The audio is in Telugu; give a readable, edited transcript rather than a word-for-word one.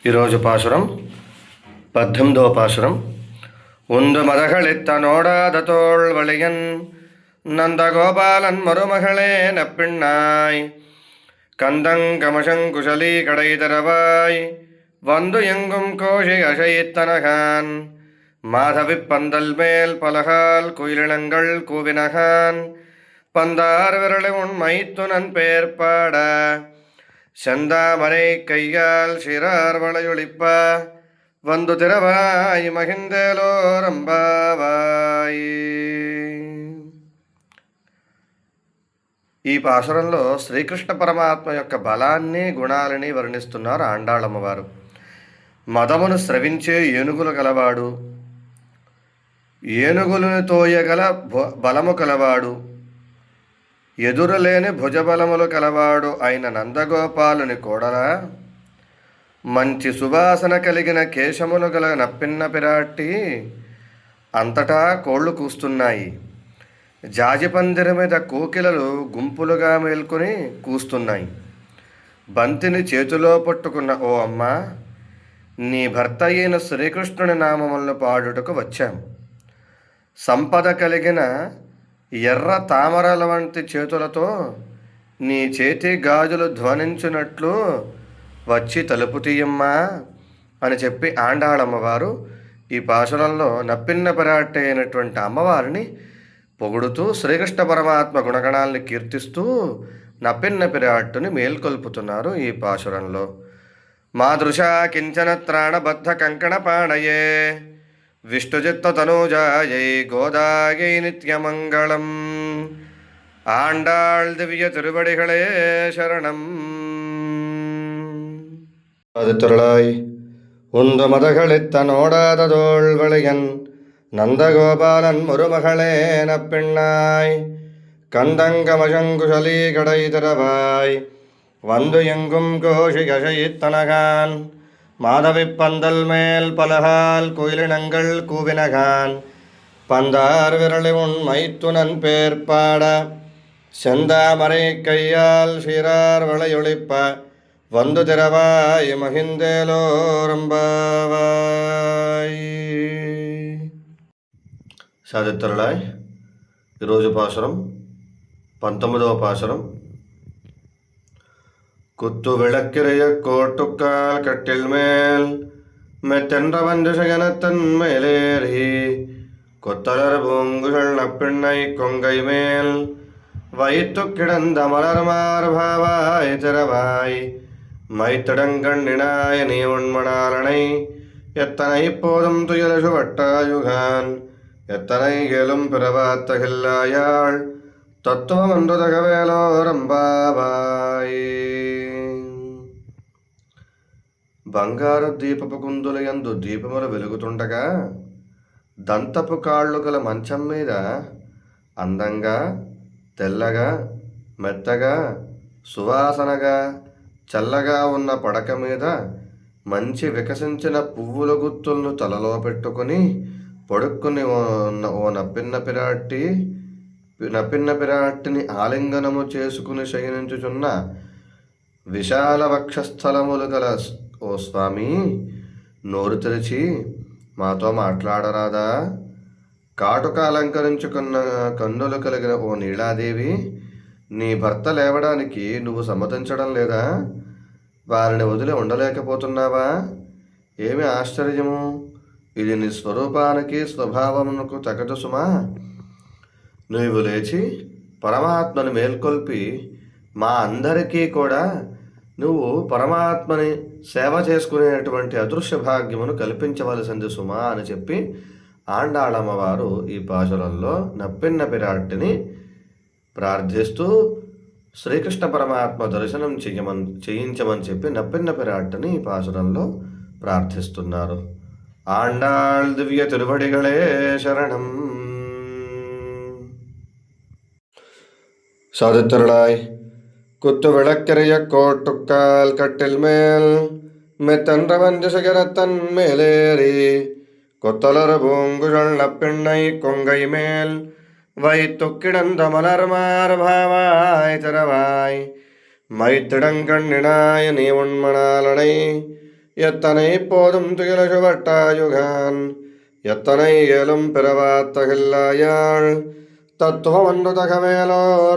ఈరోజు పాసురం 18వ పాసురం. உந்து மதகளித்த நோடாததோள் வழியன் நந்தகோபாலன் மருமகளே நப்பிண்ணாய் கந்தங்கமசங்குசலி கடைதரவாய் வந்து எங்கும் கோஷி அசைத்தனகான் மாதவி பந்தல் மேல் பலகால் குயிலினங்கள் கூவினகான் பந்தார் விரலை உன் மைத்துனன் பேர்பாட செந்தாமரை கையால் சிறார் வளையொழிப்ப వందు తెరవాయి మహిందేలో రంబావాయి. ఈ పాసురంలో శ్రీకృష్ణ పరమాత్మ యొక్క బలాన్ని గుణాలని వర్ణిస్తున్నారు ఆండాళమ్మవారు. మదమును స్రవించే ఏనుగులు గలవాడు, ఏనుగులను తోయగల బలము కలవాడు, ఎదురులేని భుజబలములు కలవాడు అయిన నందగోపాలుని కోడలా, మంచి సువాసన కలిగిన కేశములు గల నప్పిన్న పిరాట్టి అంతటా కోళ్లు కూస్తున్నాయి. జాజిపందిర మీద కోకిలలు గుంపులుగా మేల్కొని కూస్తున్నాయి. బంతిని చేతిలో పట్టుకున్న ఓ అమ్మ, నీ భర్త అయిన శ్రీకృష్ణుని నామములను పాడుటకు వచ్చాం. సంపద కలిగిన ఎర్ర తామరల వంటి చేతులతో నీ చేతి గాజులు ధ్వనించినట్లు వచ్చి తలుపు తీయమ్మా అని చెప్పి ఆండాళమ్మవారు ఈ పాసురంలో నప్పిన్న పిరాట్టి అయినటువంటి అమ్మవారిని పొగుడుతూ శ్రీకృష్ణ పరమాత్మ గుణగణాలని కీర్తిస్తూ నప్పిన్న పిరాట్టుని మేల్కొల్పుతున్నారు ఈ పాసురంలో. మాదృశా కించన త్రాణబద్ధ కంకణ పాణయే విష్ణుజిత్త తనూజాయై గోదాయై నిత్యమంగళం. ఆండాళ్ దివ్య తిరువడిகளே శరణం. அதுத்தருளாய் உந்து மதகளித்த நோடாததோள் வளையன் நந்தகோபாலன் முருமகளே நப்பிண்ணாய் கந்தங்கமசங்குசலி கடை தரவாய் வந்து எங்கும் கோஷி கஷயித்தனகான் மாதவி பந்தல் மேல் பலகால் குயிலினங்கள் கூவினகான் பந்தார் விரலை உன் மைத்துனன் பேர்பாட செந்தாமரை கையால் சிறார் வளையொழிப்ப వందు తెరవాయి మహిందేలో రంబావాయి. సాధిత్తరులాయ్ ఈరోజు పాసురం 19వ పాసురం. குத்து விளக்கிறைய கோட்டுக்கால் கட்டில் மேல் மெத்தென்ற வஞ்சசகனத்தன் மேலேறி கொத்தலர் பூங்குகள் நப்பிண்ணை கொங்கை மேல் வைத்து கிடந்த மலர் மார்பாவாய் திறவாய் மைத்தடங்கண்ணினாய நீ உண்மணாலனை எத்தனை இப்போதும் துயலசு வட்டாயுகான் எத்தனை கேளும் பிறவாத்தகில்லாயாள் தத்துவம் என்று தகவேலோ రంబావాయి. బంగారు దీపపు కుందుల యందు దీపములు వెలుగుతుండగా దంతపు కాళ్ళు గల మంచం మీద అందంగా తెల్లగా మెత్తగా సువాసనగా చల్లగా ఉన్న పడక మీద మంచి వికసించిన పువ్వుల గుత్తులను తలలో పెట్టుకుని పడుక్కుని ఉన్న ఓ నప్పిన్న పిరాట్టిని ఆలింగనము చేసుకుని శయనించుచున్న విశాల వక్షస్థలములు గల ఓ స్వామి, నోరు తెరిచి మాతో మాట్లాడరాదా? కాటుక అలంకరించుకున్న కన్నులు కలిగిన ఓ నీలాదేవి, నీ భర్త లేవడానికి నువ్వు సమ్మతించడం లేదా? వారిని వదిలి ఉండలేకపోతున్నావా? ఏమి ఆశ్చర్యము! ఇది నీ స్వరూపానికి స్వభావమునకు తగదు సుమా. నువ్వు లేచి పరమాత్మని మేల్కొల్పి మా అందరికీ కూడా నువ్వు పరమాత్మని సేవ చేసుకునేటువంటి అదృశ్య భాగ్యమును కల్పించవలసింది సుమా అని చెప్పి ఆండాళమ్మవారు ఈ పాసురంలో నప్పిన్న పిరాట్టిని ప్రార్థిస్తూ శ్రీకృష్ణ పరమాత్మ దర్శనం చేయించమని చెప్పి నప్పిన్న పిరాట్టిని ఈ పాసురంలో ప్రార్థిస్తున్నారు. ఆండాళ్ దివ్య తిరువడిகளே శరణం. சாதித்தருளாய் குத்து விளக்கிறைய கோட்டுக்கால் கட்டில் மேல் மெத்தன்ற வஞ்சசகரத்தன் மேலேறி கொத்தலர் பூங்குழல் நப்பிண்ணை கொங்கை மேல் வைத்து கிடந்த மலர் மார்பாவாய் திறவாய் மைத்திடங்கண்ணினாய நீ உண்மணாலனை எத்தனை போதும் துயில சுவட்டாயுகான் எத்தனை ஏலும் பிறவாத்தகில்லாயாள் தத்துவம் ஒன்று தகவேலோரம்பாவாய்.